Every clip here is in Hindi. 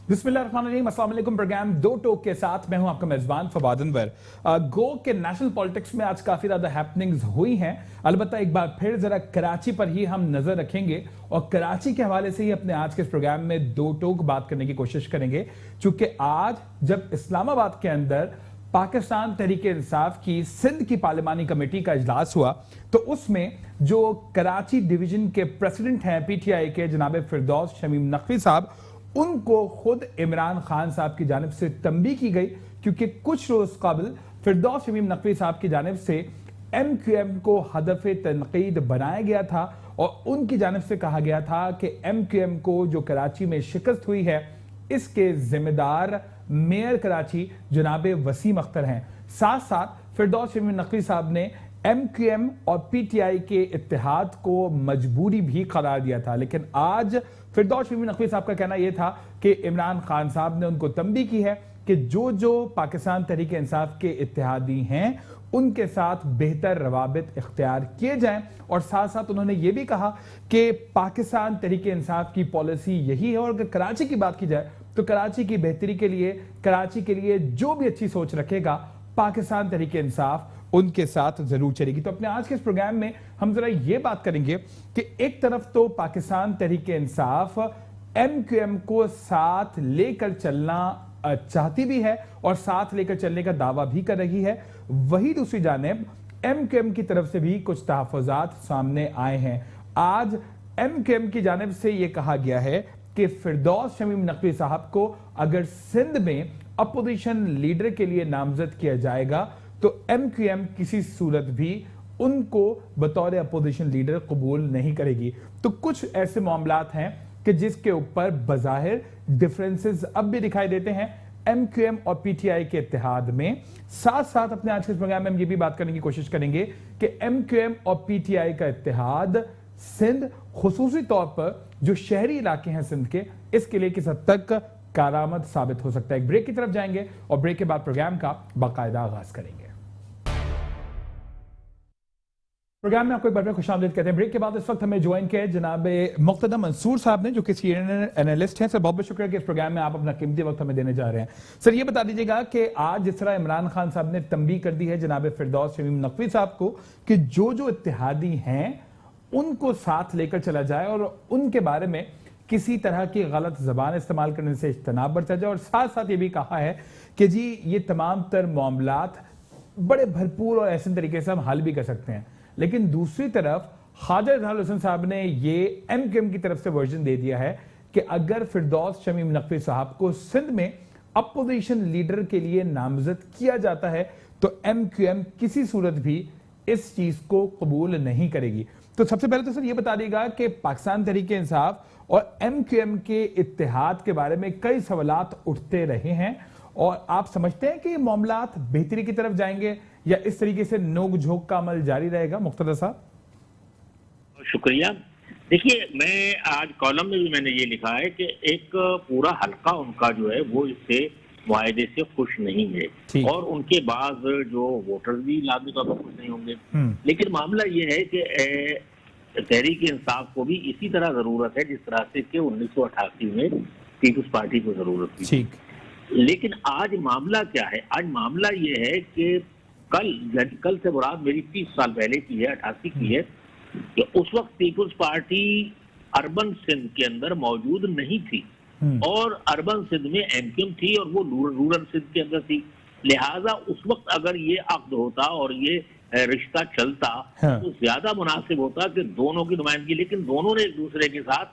बिस्मिल्लाहिर्रहमानिर्रहीम, अस्सलाम वालेकुम। प्रोग्राम दो टोक के साथ मैं हूं आपका मेजबान फवाद अनवर। गो के नेशनल पॉलिटिक्स में आज काफी ज्यादा हैपनिंग्स हुई हैं। अलबत्ता एक बार फिर जरा कराची पर ही हम नजर रखेंगे और कराची के हवाले से ही अपने आज के इस प्रोग्राम में दो टोक बात करने की कोशिश करेंगे, क्योंकि आज जब इस्लामाबाद के अंदर पाकिस्तान तहरीक इंसाफ की सिंध की पार्लिमानी कमेटी का इजलास हुआ तो उसमें जो कराची डिवीजन के प्रेसिडेंट हैं पीटीआई के जनाब फिरदौस शमीम नकवी साहब, उनको खुद इमरान खान साहब की जानिब से तंबीह की गई, क्योंकि कुछ रोज कबल फिरदौस शमीम नकवी साहब की जानिब से MQM को हदफ तनकीद बनाया गया था और उनकी जानिब से कहा गया था कि MQM को जो कराची में शिकस्त हुई है इसके जिम्मेदार मेयर कराची जनाब वसीम अख्तर हैं। साथ साथ फिरदौस शमीम नकवी साहब ने MQM और PTI के इत्तेहाद को मजबूरी भी करार दिया था, लेकिन आज फिरदौस शमीम नकवी साहब का कहना यह था कि इमरान खान साहब ने उनको तंबीह की है कि जो पाकिस्तान तहरीक इंसाफ के इत्तेहादी हैं उनके साथ बेहतर रवाबित इख्तियार किए जाएं, और साथ साथ उन्होंने ये भी कहा कि पाकिस्तान तहरीक इंसाफ की पॉलिसी यही है और अगर कराची की बात की जाए तो कराची की बेहतरी के लिए, कराची के लिए जो भी अच्छी सोच रखेगा पाकिस्तान तहरीक इंसाफ उनके साथ जरूर चलेगी। तो अपने आज के इस प्रोग्राम में हम जरा ये बात करेंगे कि एक तरफ तो पाकिस्तान तहरीक इंसाफ MQM को साथ लेकर चलना चाहती भी है और साथ लेकर चलने का दावा भी कर रही है, वही दूसरी जानिब MQM की तरफ से भी कुछ तहफ़्फ़ुज़ात सामने आए हैं। आज MQM की जानिब से यह कहा गया है कि फिरदौस शमीम नकवी साहब को अगर सिंध में अपोजिशन लीडर के लिए नामजद किया जाएगा तो MQM किसी सूरत भी उनको बतौर अपोजिशन लीडर कबूल नहीं करेगी। तो कुछ ऐसे मामलात हैं कि जिसके ऊपर बज़ाहिर डिफरेंसेस अब भी दिखाई देते हैं MQM और PTI के इत्तेहाद में। साथ साथ अपने आज के इस प्रोग्राम में हम ये भी बात करने की कोशिश करेंगे कि MQM और PTI का इत्तेहाद सिंध, खुसूसी तौर पर जो शहरी इलाके हैं सिंध के, इसके लिए किस हद तक कारआमद साबित हो सकता है। एक ब्रेक की तरफ जाएंगे और ब्रेक के बाद प्रोग्राम का बाकायदा आगाज करेंगे। प्रोग्राम में आपको एक बार खुशामदीद कहते हैं। ब्रेक के बाद इस वक्त हमें ज्वाइन किया जनाब मुक्तदा मंसूर साहब ने, जो कि CNN एनालिस्ट हैं। सर बहुत बहुत शुक्रिया कि इस प्रोग्राम में आप अपना कीमती वक्त हमें देने जा रहे हैं। सर ये बता दीजिएगा कि आज जिस तरह इमरान खान साहब ने तंबीह कर दी है जनाब फिरदौस शमीम नकवी साहब को कि जो इत्तेहादी हैं उनको साथ लेकर चला जाए और उनके बारे में किसी तरह की गलत जबान इस्तेमाल करने से इज्तनाब बरता जाए, और साथ साथ ये भी कहा है कि जी ये तमाम तर मामलात बड़े भरपूर और ऐसे तरीके से हम हल भी कर सकते हैं। लेकिन दूसरी तरफ ख्वाजा इजहार हुसैन साहब ने ये MQM की तरफ से वर्जन दे दिया है कि अगर फिरदौस शमीम नकवी साहब को सिंध में अपोजिशन लीडर के लिए नामजद किया जाता है तो MQM किसी सूरत भी इस चीज को कबूल नहीं करेगी। तो सबसे पहले तो सर ये बता देगा कि पाकिस्तान तहरीक इंसाफ और MQM के इत्तेहाद के बारे में कई सवालात उठते रहे हैं, और आप समझते हैं कि ये मामलात बेहतरी की तरफ जाएंगे या इस तरीके से नोक झोंक का अमल जारी रहेगा? मुक्तदा साहब शुक्रिया। देखिए, मैं आज कॉलम में भी मैंने ये लिखा है कि एक पूरा हल्का उनका जो है वो इससे मुआहदे से खुश नहीं है और उनके बाद जो वोटर्स भी लाजमी तौर पर खुश नहीं होंगे। लेकिन मामला ये है कि तहरीक इंसाफ को भी इसी तरह जरूरत है जिस तरह से कि 1988 में पीपुल्स पार्टी को जरूरत थी। लेकिन आज मामला क्या है? आज मामला ये है कि कल से मुराद मेरी 30 साल पहले की है, 88 की है, कि उस वक्त पीपुल्स पार्टी अर्बन सिंध के अंदर मौजूद नहीं थी और अर्बन सिंध में MQM थी और वो रूरल सिंध के अंदर थी। लिहाजा उस वक्त अगर ये अक्द होता और ये रिश्ता चलता तो ज्यादा मुनासिब होता कि दोनों की नुमाइंदगी, लेकिन दोनों ने एक दूसरे के साथ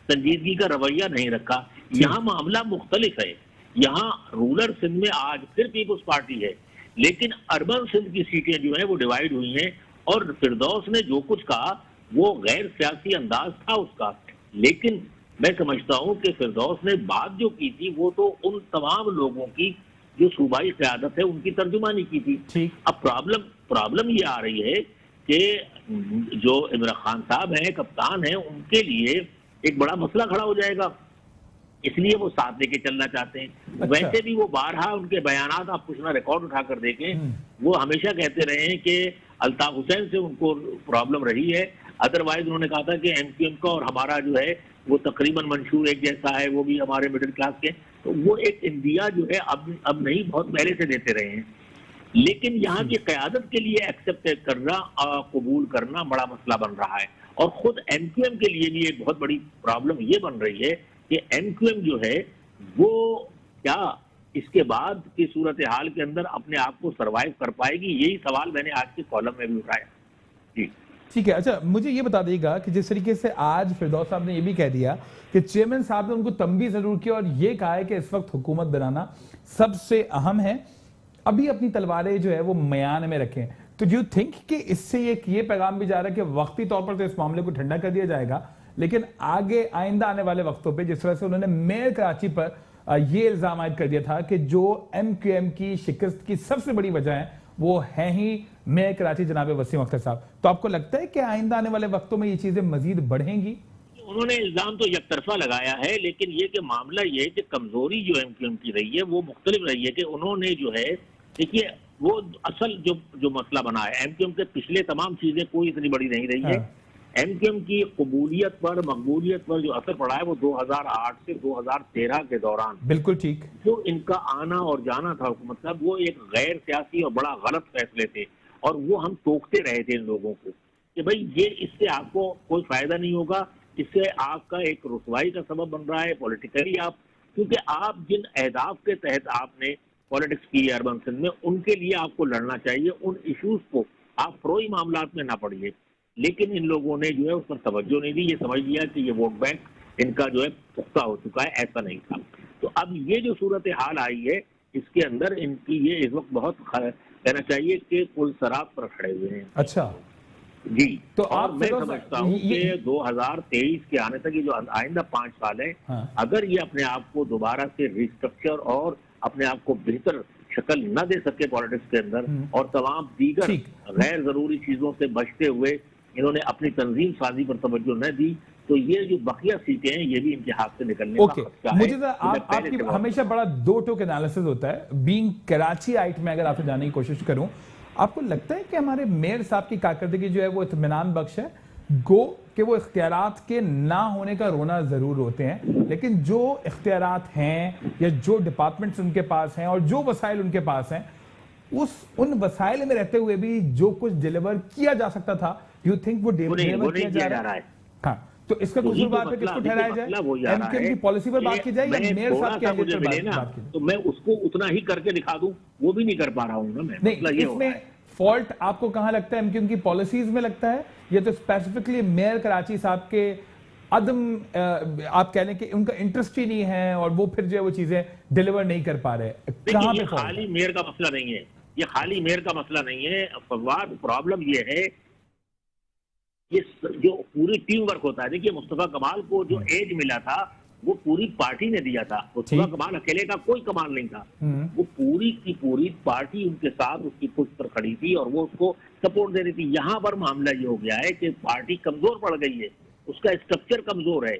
संजीदगी का रवैया नहीं रखा। यहाँ मामला मुख्तलिफ है। यहाँ रूरल सिंध में आज फिर पीपुल्स पार्टी है, लेकिन अर्बन सिंध की सीटें जो है वो डिवाइड हुई हैं और फिरदौस ने जो कुछ कहा वो गैर सियासी अंदाज था उसका। लेकिन मैं समझता हूं कि फिरदौस ने बात जो की थी वो तो उन तमाम लोगों की जो सूबाई क़यादत है उनकी तर्जुमानी की थी। अब प्रॉब्लम ये आ रही है कि जो इमरान खान साहब हैं, कप्तान हैं, उनके लिए एक बड़ा मसला खड़ा हो जाएगा, इसलिए वो साथ लेके चलना चाहते हैं। अच्छा। वैसे भी वो बारहा उनके बयानात आप कुछ ना रिकॉर्ड उठाकर देखें, वो हमेशा कहते रहे हैं कि अल्ताफ हुसैन से उनको प्रॉब्लम रही है, अदरवाइज उन्होंने कहा था कि एमक्यूएम का और हमारा जो है वो तकरीबन मंशूर एक जैसा है, वो भी हमारे मिडिल क्लास के, तो वो एक इंडिया जो है अब नहीं, बहुत पहले से देते रहे हैं। लेकिन यहाँ की क़यादत के लिए एक्सेप्ट करना, कबूल करना बड़ा मसला बन रहा है। और खुद एमक्यूएम के लिए भी एक बहुत बड़ी प्रॉब्लम ये बन रही है कि एमक्यूएम जो है वो क्या इसके बाद की सूरत हाल के अंदर अपने आप को सरवाइव कर पाएगी, यही सवाल मैंने आज के कॉलम में भी उठाया। जी ठीक है। अच्छा, मुझे ये बता दीजिएगा कि जिस तरीके से आज फिरदौस साहब ने ये भी कह दिया कि चेयरमैन साहब ने उनको तंबी जरूर किया और ये कहा है कि इस वक्त हुकूमत बनाना सबसे अहम है, अभी अपनी तलवारें जो है वो म्यान में रखें, तो डू यू थिंक कि इससे ये पैगाम भी जा रहा है कि वक्ती तौर पर तो इस मामले को ठंडा कर दिया जाएगा, लेकिन आगे आइंदा आने वाले वक्तों पे जिस तरह से उन्होंने मेयर कराची पर ये इल्जाम आयद कर दिया था कि जो एमक्यूएम की शिकस्त की सबसे बड़ी वजह है वो है ही मेयर कराची जनाब वसीम अख्तर साहब, तो आपको लगता है कि आइंदा आने वाले वक्तों में ये चीजें मजीद बढ़ेंगी? उन्होंने इल्जाम तो एक तरफा लगाया है, लेकिन ये कि मामला ये है कि कमजोरी जो एमक्यूएम की रही है वो मुख्तलिफ रही है कि उन्होंने जो है, देखिए वो असल जो मसला बना है एमक्यूएम के पिछले तमाम चीजें कोई इतनी बड़ी नहीं रही है। एमक्यूएम की कबूलियत पर, मकबूलियत पर जो असर पड़ा है वो 2008 से 2013 के दौरान, बिल्कुल ठीक, जो इनका आना और जाना था हुकूमत का, वो एक गैर सियासी और बड़ा गलत फैसले थे, और वो हम टोकते रहे थे इन लोगों को कि भाई ये इससे आपको कोई फायदा नहीं होगा, इससे आपका एक रुसवाई का सबब बन रहा है पॉलिटिकली आप, क्योंकि आप जिन अहदाफ के तहत आपने पॉलिटिक्स की अर्बन सिंध में, उनके लिए आपको लड़ना चाहिए, उन इश्यूज को आप फरोई मामलात में ना पड़िए। लेकिन इन लोगों ने जो है उस पर तवज्जो नहीं दी, ये समझ लिया कि ये वोट बैंक इनका जो है पुख्ता हो चुका है, ऐसा नहीं था। तो अब ये जो सूरत हाल आई है इसके अंदर इनकी ये इस वक्त बहुत कहना चाहिए कि कुल शराब पर खड़े हुए हैं। अच्छा जी, तो और मैं समझता हूँ कि 2023 के आने तक ये जो आइंदा 5 साल है, अगर ये अपने आप को दोबारा से रिस्ट्रक्चर और अपने आप को बेहतर शक्ल न दे सके पॉलिटिक्स के अंदर, और तमाम दीगर गैर जरूरी चीजों से बचते हुए इन्होंने अपनी तंजीम साजी पर तवज्जो न दी, तो ये जो बकिया सीटें हैं ये भी इनके हाथ से निकलने का खतरा है। मुझे आपकी हमेशा बड़ा दो टोक एनालिसिस होता है, बीइंग कराची आइट में अगर आपसे जानने की कोशिश करूं, आपको लगता है कि हमारे मेयर साहब की कारकर्दगी जो है वो इत्मीनान बख्श है? गो कि वो इख्तियारात के ना होने का रोना जरूर होते हैं, लेकिन जो इख्तियारात हैं या जो डिपार्टमेंट्स उनके पास हैं और जो वसाइल उनके पास हैं, उन वसाइल में रहते हुए भी जो कुछ डिलीवर किया जा सकता था, यू थिंक वो डिलीवर किया जा रहा है? हाँ, तो इसका कसूरवार पे किसको ठहराया जाए? एमक्यूएम की पॉलिसी पर बात की जाए या मेयर साहब के एजेंडे पर बात की जाए? तो मैं उसको उतना ही करके दिखा दूं, वो भी नहीं कर पा रहा हूं ना मैं। नहीं, इसमें फॉल्ट आपको कहां लगता है? एमक्यूएम की पॉलिसीज में लगता है या तो स्पेसिफिकली मेयर कराची साहब के आप कह लें कि उनका इंटरेस्ट ही नहीं है और वो फिर जो है वो चीजें डिलीवर नहीं कर पा रहे? कहां पे खाली मेयर का मसला नहीं है, ये खाली मेयर का मसला नहीं है। फवाद, प्रॉब्लम ये है ये जो पूरी टीम वर्क होता है। देखिए मुस्तफा कमाल को जो एज मिला था वो पूरी पार्टी ने दिया था, मुस्तफा कमाल अकेले का कोई कमाल नहीं था, वो पूरी की पूरी पार्टी उनके साथ उसकी पुष्ट पर खड़ी थी और वो उसको सपोर्ट दे रही थी। यहाँ पर मामला ये हो गया है कि पार्टी कमजोर पड़ गई है, उसका स्ट्रक्चर कमजोर है,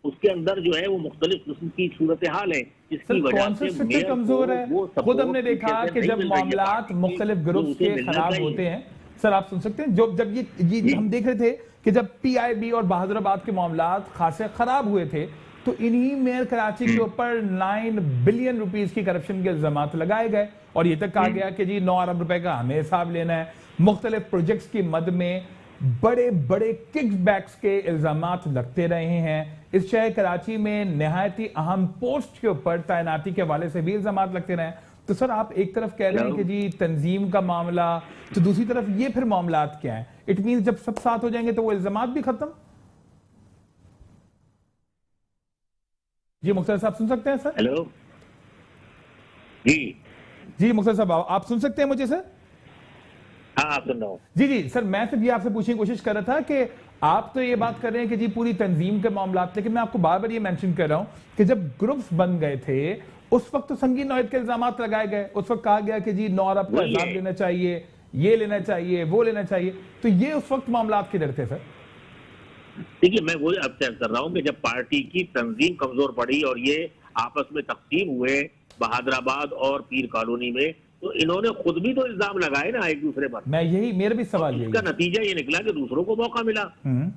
उसके अंदर जो है वो मुख्तलिफ किस्म की सूरत हाल है, जिसकी वजह से मेयर कमजोर है। खुद हमने देखा कि जब मामलात मुख्तलिफ ग्रुप्स के खिलाफ होते हैं, सर आप सुन सकते हैं, जब ये हम देख रहे थे कि जब पीआईबी और बहादुराबाद के मामलात खासे खराब हुए थे, तो इन्हीं मेयर कराची के ऊपर 9 बिलियन रुपीस की करप्शन के इल्जामात लगाए गए और ये तक कहा गया कि जी 9 अरब रुपए का हमें हिसाब लेना है। मुख्तलिफ प्रोजेक्ट्स की मद में बड़े बड़े किकबैक्स के इल्जामात लगते रहे हैं। इस शहर कराची में निहायती अहम पोस्ट के ऊपर तैनाती के हवाले से भी इल्जामात लगते रहे। तो सर आप एक तरफ कह रहे हैं कि जी तंजीम का मामला, तो दूसरी तरफ ये फिर मामलात क्या है? इट मीन जब सब साथ हो जाएंगे तो वो इल्जामात भी खत्म? जी मुख्तार साहब सुन सकते हैं सर? हेलो जी मुख्तार साहब आप सुन सकते हैं मुझे सर? हाँ आप सुन रहा हूं। जी सर, मैं सिर्फ ये आपसे पूछने की कोशिश कर रहा था कि आप तो ये बात कर रहे हैं कि जी पूरी तंजीम के मामलात, लेकिन मैं आपको बार बार ये मेंशन कर रहा हूं कि जब ग्रुप्स बन गए थे उस वक्त तो संगीन नौयत के इल्जामात लगाए गए, उस वक्त कहा गया कि जी 9 अरब का हिसाब लेना चाहिए, ये लेना चाहिए, वो लेना चाहिए, तो ये उस वक्त मामलात किधर थे सर? देखिए मैं वही आपसे कर रहा हूं कि जब पार्टी की तंजीम कमजोर पड़ी और ये आपस में तकसीम हुए बहादुराबाद और पीर कॉलोनी में, तो इन्होंने खुद भी तो इल्जाम लगाए ना एक दूसरे पर। मेरा भी सवाल यही इसका है। नतीजा ये निकला कि दूसरों को मौका मिला।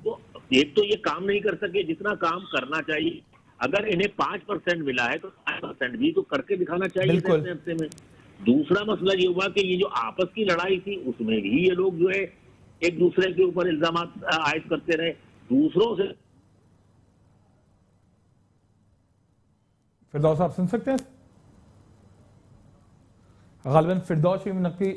तो एक तो ये काम नहीं कर सके जितना काम करना चाहिए। अगर इन्हें 5% मिला है तो 5% भी तो करके दिखाना चाहिए हफ्ते में। दूसरा मसला ये हुआ कि ये जो आपस की लड़ाई थी उसमें भी ये लोग जो है एक दूसरे के ऊपर इल्जाम आयद करते रहे दूसरों से। फिरदौस आप सुन सकते हैं? गालिबन फिरदौस नकवी,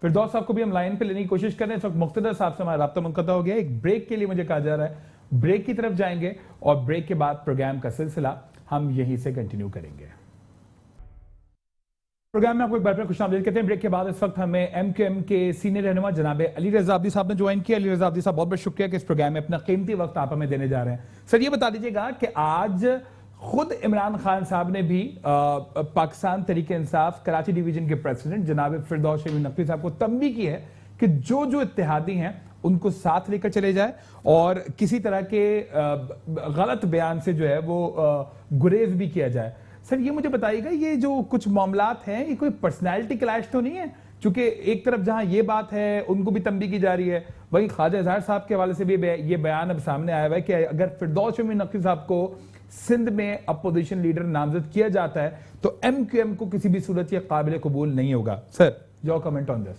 फिरदौस साहब को भी हम लाइन पे लेने की कोशिश कर रहे हैं। इस वक्त मुख्तदर साहब से हमारा राब्ता मुनक़ता हो गया। एक ब्रेक के लिए मुझे कहा जा रहा है, ब्रेक की तरफ जाएंगे और ब्रेक के बाद प्रोग्राम का सिलसिला हम यहीं से कंटिन्यू करेंगे। प्रोग्राम में आपको एक बार फिर खुशामदीद कहते हैं। ब्रेक के बाद इस वक्त हमें एमक्यूएम के सीनियर रहनुमा जनाब अली रज़ा अब्दी साहब ने ज्वाइन किया। अली रज़ा अब्दी साहब, बहुत बहुत शुक्रिया कि इस प्रोग्राम में अपना कीमती वक्त आप हमें देने जा रहे हैं। सर, ये बता दीजिएगा कि आज खुद इमरान खान साहब ने भी पाकिस्तान तहरीक इंसाफ कराची डिवीजन के प्रेसिडेंट जनाब फिरदौस शमीम नकवी साहब को तंबीह की है कि जो जो इत्तेहादी हैं उनको साथ लेकर चले जाए और किसी तरह के गलत बयान से जो है वो गुरेज भी किया जाए। सर, ये मुझे बताइएगा, ये जो कुछ मामलात हैं ये कोई पर्सनैलिटी क्लैश तो नहीं है? क्योंकि एक तरफ जहां ये बात है उनको भी तंबीह की जा रही है, वहीं ख्वाजा इजहार साहब के हवाले से भी ये बयान अब सामने आया हुआ है कि अगर फिरदौस शमीम नकवी साहब को सिंध में अपोजिशन लीडर नामजद किया जाता है तो एमक्यूएम को किसी भी सूरत ये काबिल कबूल नहीं होगा। Sir, your comment on this.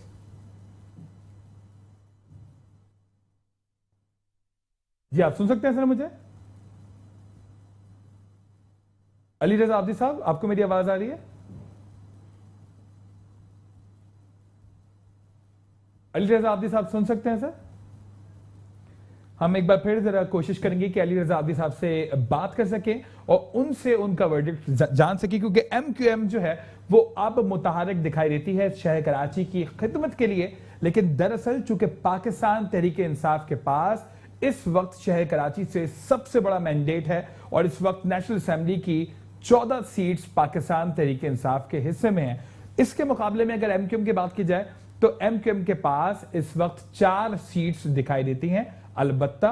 जी, आप सुन सकते हैं सर मुझे? अली रज़ा अब्दी साहब, आपको मेरी आवाज आ रही है? अली रज़ा अब्दी साहब सुन सकते हैं सर? हम एक बार फिर जरा कोशिश करेंगे कि अली रज़ा अब्दी साहब से बात कर सकें और उनसे उनका वर्डिक्ट जान सकें, क्योंकि एमक्यूएम जो है वो अब मुतहरक दिखाई देती है शहर कराची की खिदमत के लिए। लेकिन दरअसल चूंकि पाकिस्तान तहरीक इंसाफ के पास इस वक्त शहर कराची से सबसे बड़ा मैंडेट है और इस वक्त नेशनल असेंबली की 14 सीट्स पाकिस्तान तहरीक इंसाफ के हिस्से में है। इसके मुकाबले में अगर एमक्यूएम की बात की जाए तो एमक्यूएम के पास इस वक्त 4 सीट्स दिखाई देती हैं। अलबत्ता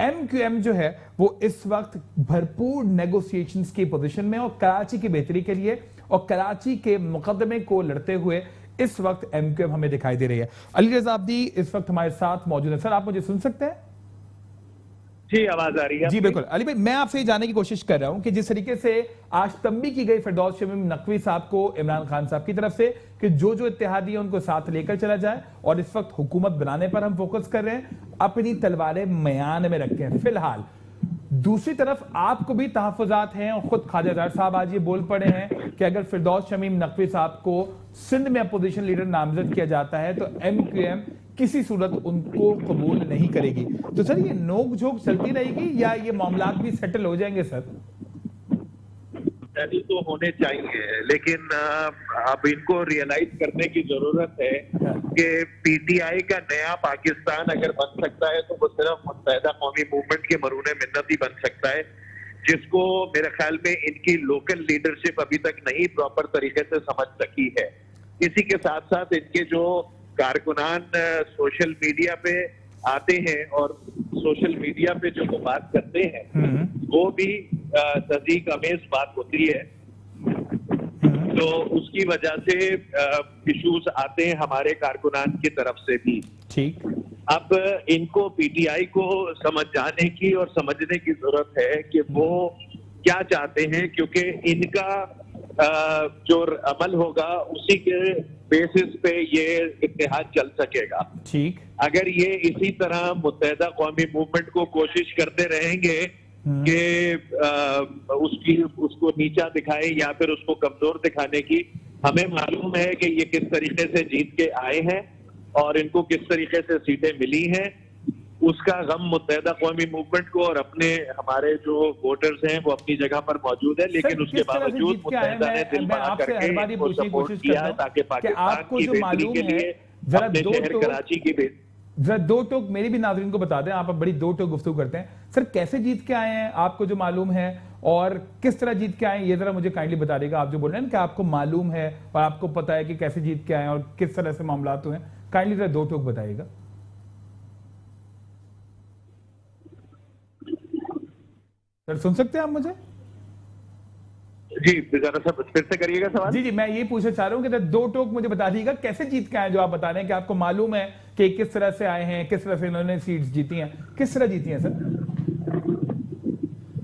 एमक्यूएम जो है वो इस वक्त भरपूर नेगोशिएशंस की पोजीशन में और कराची की बेहतरी के लिए और कराची के मुकदमे को लड़ते हुए इस वक्त एमक्यूएम हमें दिखाई दे रही है। अली रज़ा अब्दी इस वक्त हमारे साथ मौजूद है। सर, आप मुझे सुन सकते हैं? जी, आवाज आ रही है? जी बिल्कुल। अली भाई, मैं आपसे जानने की कोशिश कर रहा हूं कि जिस तरीके से आज तंबीह की गई फिरदौस शमीम नकवी साहब को इमरान खान साहब की तरफ से कि जो जो इत्तेहादी है उनको साथ लेकर चला जाए, और इस वक्त हुकूमत बनाने पर हम फोकस कर रहे हैं, अपनी तलवारें मयान में रखें फिलहाल। दूसरी तरफ आपको भी तहफ़्फ़ुज़ात हैं और खुद ख्वाजा इजहार साहब आज ये बोल पड़े हैं कि अगर फिरदौस शमीम नकवी साहब को सिंध में अपोजिशन लीडर नामजद किया जाता है तो एमक्यूएम किसी सूरत उनको कबूल नहीं करेगी। तो सर, ये नोक झोंक चलती रहेगी या ये मामलात भी सेटल हो जाएंगे? सर, तो होने चाहिए, लेकिन अब इनको रियलाइज करने की जरूरत है कि पीटीआई का नया पाकिस्तान अगर बन सकता है तो वो सिर्फ मुत्तहिदा कौमी मूवमेंट के मरूने मिन्नत ही बन सकता है, जिसको मेरे ख्याल में इनकी लोकल लीडरशिप अभी तक नहीं प्रॉपर तरीके से समझ सकी है। इसी के साथ साथ इनके जो कारकुनान सोशल मीडिया पे आते हैं और सोशल मीडिया पे जो वो बात करते हैं वो भी तस्दीक अमेज बात होती है, तो उसकी वजह से इश्यूज आते हैं हमारे कारकुनान की तरफ से भी। ठीक, अब इनको पीटीआई को समझ जाने की और समझने की जरूरत है कि वो क्या चाहते हैं, क्योंकि इनका जो अमल होगा उसी के बेसिस पे ये इत्तेहाद चल सकेगा। ठीक, अगर ये इसी तरह मुत्तहिदा कौमी मूवमेंट को कोशिश करते रहेंगे कि उसको नीचा दिखाए या फिर उसको कमजोर दिखाने की, हमें मालूम है कि ये किस तरीके से जीत के आए हैं और इनको किस तरीके से सीटें मिली हैं। उसका गम मुत्तहिदा कौमी मूवमेंट को और अपने हमारे जो वोटर्स हैं वो अपनी जगह पर मौजूद है, लेकिन उसके बावजूद मुत्तहिदा ने दिल बना करके इनको सपोर्ट किया ताकि पाकिस्तान की बेहतरी के लिए अपने शहर कराची की जरा दो टोक मेरी भी नाज़रीन को बता दें। आप बड़ी दो टोक गुफ्तगू करते हैं। सर, कैसे जीत के आए हैं आपको जो मालूम है, और किस तरह जीत के आए हैं ये जरा मुझे काइंडली बता देगा। आप जो बोल रहे हैं कि आपको मालूम है और आपको पता है कि कैसे जीत के आए हैं और किस तरह से मामला हुए हैं, काइंडली जरा दो टोक बताइएगा। सर, सुन सकते हैं आप मुझे? जी जरा सा फिर से करिएगा सवाल। जी मैं ये पूछना चाह रहा हूँ कि दो टोक मुझे बता दीजिएगा कैसे जीत के आए, जो आप बता रहे हैं कि आपको मालूम है कि किस तरह से आए हैं, किस तरह से इन्होंने सीट्स जीती हैं, किस तरह जीती हैं सर?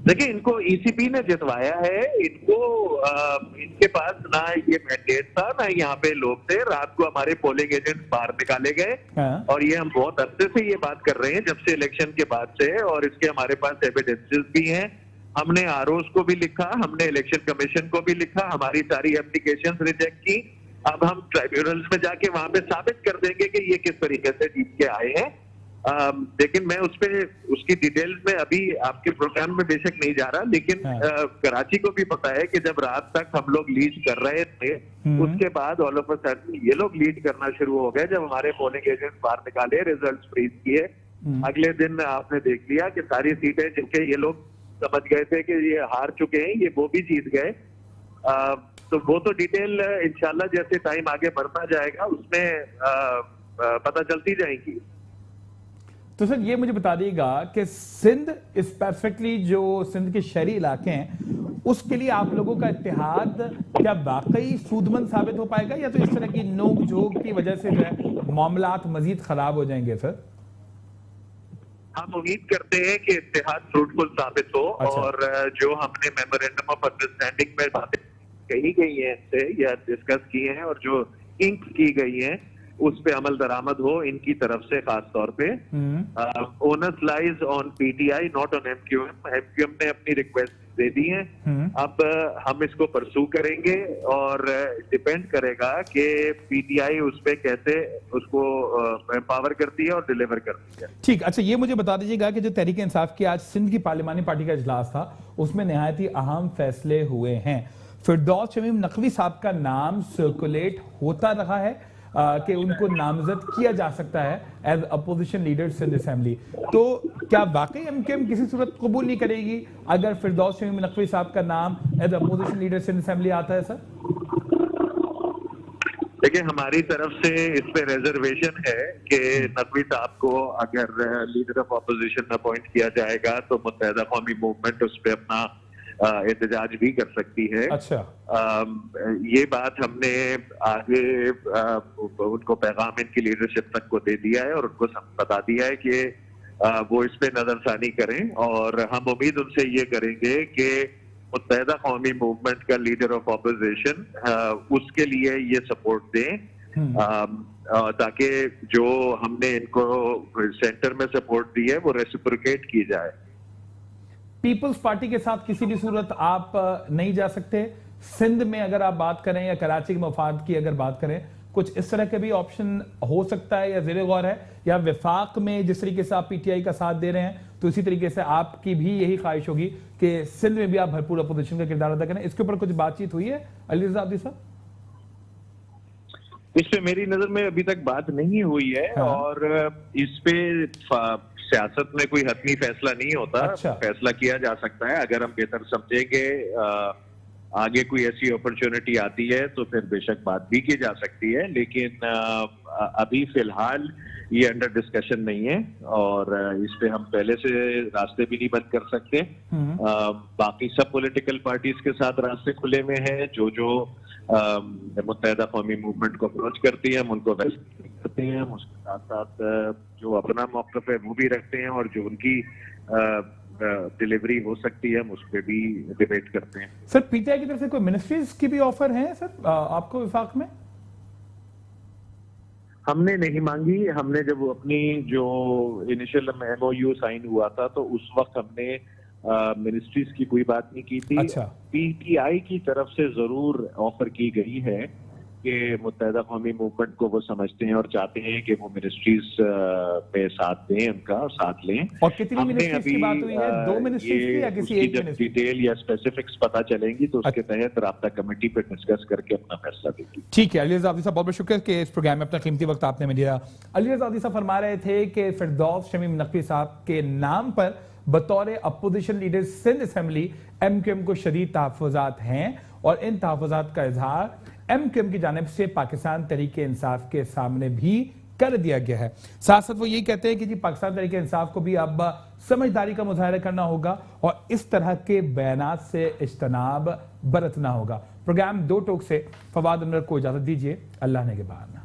देखिए, इनको ईसीपी ने जितवाया है। इनको इनके पास ना ये मैंडेट था, ना यहाँ पे लोग थे। रात को हमारे पोलिंग एजेंट बाहर निकाले गए। हाँ। और ये हम बहुत अरसे से ये बात कर रहे हैं, जब से इलेक्शन के बाद से, और इसके हमारे पास एविडेंसेस भी हैं। हमने आरओस को भी लिखा, हमने इलेक्शन कमीशन को भी लिखा, हमारी सारी एप्लीकेशंस रिजेक्ट की। अब हम ट्राइब्यूनल्स में जाके वहां पे साबित कर देंगे कि ये किस तरीके से जीत के आए हैं। लेकिन मैं उसकी डिटेल्स में अभी आपके प्रोग्राम में बेशक नहीं जा रहा, लेकिन कराची को भी पता है कि जब रात तक हम लोग लीड कर रहे थे, उसके बाद ऑल ऑफ अ सडन ये लोग लीड करना शुरू हो गए। जब हमारे पोलिंग एजेंट बाहर निकाले, रिजल्ट फ्रीज किए, अगले दिन आपने देख लिया कि सारी सीटें जिनके ये लोग समझ गए थे कि ये हार चुके हैं, ये वो भी जीत गए। तो वो तो डिटेल इंशाल्लाह जैसे टाइम आगे बढ़ता जाएगा उसमें पता चलती जाएगी। तो सर ये मुझे बता दीजिएगा कि सिंध स्पेसिफिकली जो सिंध के शहरी इलाके हैं, उसके लिए आप लोगों का इत्तेहाद क्या वाकई सूदमंद साबित हो पाएगा, या तो इस तरह की नोक झोंक की वजह से जो है मामलात मजीद खराब हो जाएंगे? सर हम उम्मीद करते हैं कि इत्तेहाद फ्रूटफुल साबित हो। अच्छा। और जो हमने मेमोरेंडम ऑफ अंडरस्टैंडिंग में बातें कही गई हैं इनसे या डिस्कस की हैं और जो इंक की गई हैं, उस पे अमल दरामद हो इनकी तरफ से। खास तौर पे onus lies on PTI, not on MQM. MQM ने अपनी रिक्वेस्ट दे दी है। अब हम इसको परसू करेंगे और डिपेंड करेगा कि पीटीआई उस पे कैसे उसको एम्पावर करती है और डिलीवर करती है। ठीक, अच्छा ये मुझे बता दीजिएगा कि जो तहरीक इंसाफ की आज सिंध की पार्लिमानी पार्टी का इजलास था, उसमें निहायत ही अहम फैसले हुए हैं। फिरदौस शमीम नकवी साहब का नाम सर्कुलेट होता रहा है कि उनको नामजद किया जा सकता है as opposition leader Sindh assembly. तो क्या वाकई एमक्यूएम किसी सूरत कबूल नहीं करेगी अगर फिरदौस शमीम नकवी साहब का नाम as opposition leader Sindh assembly आता है? सर देखिए, हमारी तरफ से इस पे रिजर्वेशन है कि नकवी साहब को अगर लीडर ऑफ अपोजिशन अपॉइंट किया जाएगा तो मुत्तहिदा कौमी मूवमेंट उस पर अपना एहतजाज भी कर सकती है। अच्छा। ये बात हमने आगे उनको पैगाम इनकी लीडरशिप तक को दे दिया है और उनको बता दिया है कि वो इस पे नजरसानी करें। और हम उम्मीद उनसे ये करेंगे कि मुत्तहिदा कौमी मूवमेंट का लीडर ऑफ अपोजिशन उसके लिए ये सपोर्ट दें, ताकि जो हमने इनको सेंटर में सपोर्ट दी है वो रेसिप्रोकेट की जाए। पीपल्स पार्टी के साथ किसी भी सूरत आप नहीं जा सकते? सिंध में अगर आप बात करें या कराची के मफाद की अगर बात करें, कुछ इस तरह के भी ऑप्शन हो सकता है या ज़ेरे गौर है? या विफाक में जिस तरीके से आप पीटीआई का साथ दे रहे हैं, तो इसी तरीके से आपकी भी यही ख्वाहिश होगी कि सिंध में भी आप भरपूर अपोजिशन का किरदार अदा करें? इसके ऊपर कुछ बातचीत हुई है अली रज़ा अब्दी साहब? इस पे मेरी नजर में अभी तक बात नहीं हुई है। हाँ। और इस पे सियासत में कोई हतमी फैसला नहीं होता। अच्छा। फैसला किया जा सकता है अगर हम बेहतर समझेंगे, आगे कोई ऐसी अपॉर्चुनिटी आती है तो फिर बेशक बात भी की जा सकती है। लेकिन अभी फिलहाल ये अंडर डिस्कशन नहीं है और इस पे हम पहले से रास्ते भी नहीं बंद कर सकते। बाकी सब पॉलिटिकल पार्टीज के साथ रास्ते खुले में हैं। जो मुत्तहिदा कौमी मूवमेंट को अप्रोच करती है हम उनको वेलकम करते हैं। हम उसके साथ साथ जो अपना मौक़िफ़ है वो भी रखते हैं और जो उनकी डिलीवरी हो सकती है हम उस पर भी डिबेट करते हैं। सर पीटीआई की तरफ से कोई मिनिस्ट्रीज की भी ऑफर है सर आपको विफाक में? हमने नहीं मांगी। हमने जब अपनी जो इनिशियल एमओयू साइन हुआ था तो उस वक्त हमने मिनिस्ट्रीज की कोई बात नहीं की थी। अच्छा। पीटीआई की तरफ से जरूर ऑफर की गई है कि मुत्तहिदा कौमी मूवमेंट को वो समझते हैं और चाहते हैं कि वो मिनिस्ट्रीज पे साथ दें, उनका साथ लें। और कितनी मिनिस्ट्रीज की बात हुई है? 2 मिनिस्ट्रीज की या किसी एक मिनिस्ट्री? डिटेल या स्पेसिफिक्स पता चलेंगी तो उसके तहत राब्ता कमेटी पे डिस्कस करके अपना फैसला देगी। ठीक है अली रज़ा अब्दी साहब, बहुत बहुत शुक्रिया कि इस प्रोग्राम में अपना कीमती वक्त आपने में दिया। अली रज़ा अब्दी साहब फरमा रहे थे कि फिरदौस शमीम नकवी साहब के नाम पर बतौर opposition leader Sindh assembly MQM को शदीद तहफ़्फ़ुज़ात हैं और इन तहफ़्फ़ुज़ात का इजहार एमक्यूएम की जानिब से पाकिस्तान तहरीक इंसाफ के सामने भी कर दिया गया है। साथ साथ वो यही कहते हैं कि जी पाकिस्तान तहरीक इंसाफ को भी अब समझदारी का मुजाहरा करना होगा और इस तरह के बयानात से इज्तनाब बरतना होगा। प्रोग्राम दो टोक से फवाद अनवर को इजाजत दीजिए। अल्लाह ने के बाद।